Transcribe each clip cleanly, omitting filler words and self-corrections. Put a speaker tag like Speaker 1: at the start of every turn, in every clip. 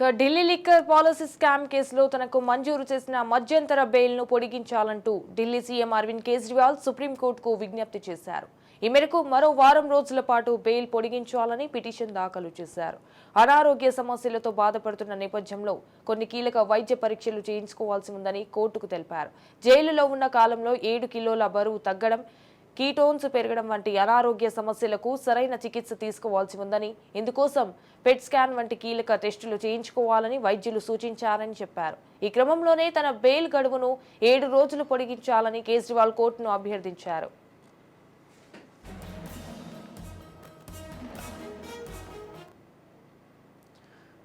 Speaker 1: Delhi liquor policy scam కేసులో తనకు మంజూరు చేసిన మధ్యంతర బెయిల్ను పొడిగించాలంటూ ఢిల్లీ సీఎం అరవింద్ కేజ్రీవాల్ సుప్రీంకోర్టుకు విజ్ఞప్తి చేశారు. ఈ మేరకు మరో వారం రోజుల పాటు బెయిల్ పొడిగించాలని పిటిషన్ దాఖలు చేశారు. అనారోగ్య సమస్యలతో బాధపడుతున్న నేపథ్యంలో కొన్ని కీలక వైద్య పరీక్షలు చేయించుకోవాల్సి ఉందని కోర్టుకు తెలిపారు. జైలులో ఉన్న కాలంలో 7 కిలోల బరువు తగ్గడం, కీటోన్స్ పెరగడం వంటి అనారోగ్య సమస్యలకు సరైన చికిత్స తీసుకోవాల్సి ఉందని, ఇందుకోసం పెట్ స్కాన్ వంటి కీలక టెస్టులు చేయించుకోవాలని వైద్యులు సూచించారని చెప్పారు. ఈ క్రమంలోనే తన బెయిల్ గడువును 7 రోజులు పొడిగించాలని కేజ్రీవాల్ కోర్టును అభ్యర్థించారు.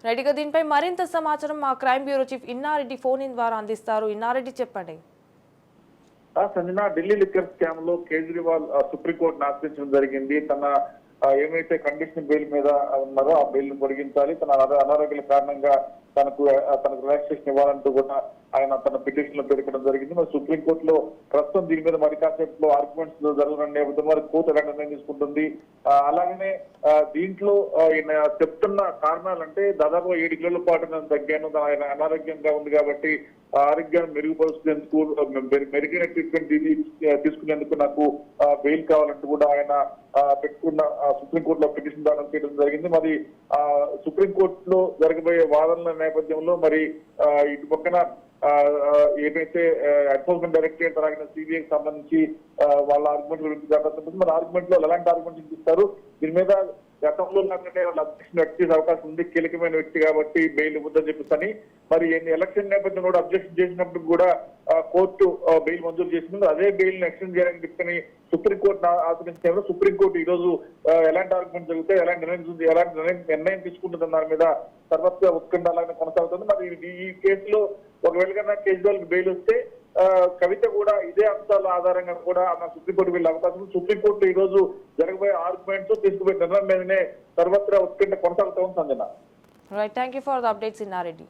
Speaker 1: రైట్గా దీనిపై మరింత సమాచారం మా crime bureau chief Inna Reddy phone in ద్వారా అందిస్తారు. ఇన్నారెడ్డి చెప్పండి.
Speaker 2: సంజన, ఢిల్లీ లిక్కర్ స్కామ్ లో కేజ్రీవాల్ సుప్రీంకోర్టును ఆశ్రయించడం జరిగింది. తన ఏమైతే కండిషన్ బెయిల్ మీద ఉన్నారో ఆ బెయిల్ ను పొడిగించాలి, తన అనారోగ్యాల కారణంగా తనకు రిలాక్సేషన్ ఇవ్వాలంటూ కూడా ఆయన తన పిటిషన్ లో పేర్కొనడం జరిగింది. మరి సుప్రీంకోర్టులో ప్రస్తుతం దీని మీద మరి కాసేపులో ఆర్గ్యుమెంట్స్ జరగడం నేపథ్యంలో మరి కోర్టు ఎలా నిర్ణయం తీసుకుంటుంది. అలాగనే దీంట్లో ఈయన చెప్తున్న కారణాలంటే దాదాపు 7 కిలోల పాటు నేను తగ్గాను, ఆయన అనారోగ్యంగా ఉంది కాబట్టి ఆరోగ్యాన్ని మెరుగుపరుచుకునేందుకు మెరుగైన ట్రీట్మెంట్ తీసుకునేందుకు నాకు బెయిల్ కావాలంటూ కూడా ఆయన పెట్టుకున్న సుప్రీంకోర్టులో పిటిషన్ దాఖలు చేయడం జరిగింది. మరి సుప్రీంకోర్టులో జరగబోయే వాదనల నేపథ్యంలో మరి ఇటు పక్కన ఏదైతే ఎన్ఫోర్స్మెంట్ డైరెక్టరేట్ అలాగే సిబిఐకి సంబంధించి వాళ్ళ ఆర్గ్యుమెంట్ గురించి జరుగుతుంది. మరి ఆర్గ్యుమెంట్ లో ఎలాంటి ఆర్గ్యుమెంట్ ఇస్తారు, దీని మీద గతంలో లాగానే వాళ్ళ అబ్జెక్షన్ వ్యక్తి చేసే అవకాశం ఉంది, కీలకమైన వ్యక్తి కాబట్టి బెయిల్ ఇవ్వద్దని చెప్పేసి మరి ఎలక్షన్ నేపథ్యంలో కూడా అబ్జెక్షన్ చేసినప్పుడు కూడా కోర్టు బెయిల్ మంజూరు చేసింది. అదే బెయిల్ ని ఎక్స్టెండ్ చేయాలని చెప్పని సుప్రీంకోర్టు ఆశ్రయించారు. సుప్రీంకోర్టు ఈ రోజు ఎలాంటి ఆర్గ్యుమెంట్ జరుగుతాయి, ఎలాంటి నిర్ణయం తీసుకుంటుంది దాని మీద సర్వత్రా ఉత్కంఠ అలాగే కొనసాగుతుంది. మరి ఈ కేసులో ఒకవేళ కన్నా కేజ్రీవాల్ బెయిల్ వస్తే కవిత కూడా ఇదే అంశాల ఆధారంగా కూడా ఆమె సుప్రీంకోర్టు వెళ్ళే అవకాశం ఉంది. సుప్రీంకోర్టు ఈ రోజు జరగబోయే ఆర్గ్యుమెంట్స్ తీసుకుపోయే నిర్ణయం మీదనే సర్వత్రా ఉత్కంఠ కొనసాగుతూ ఉంది. Sanjana,
Speaker 1: right, thank you for the updates Inna Reddy.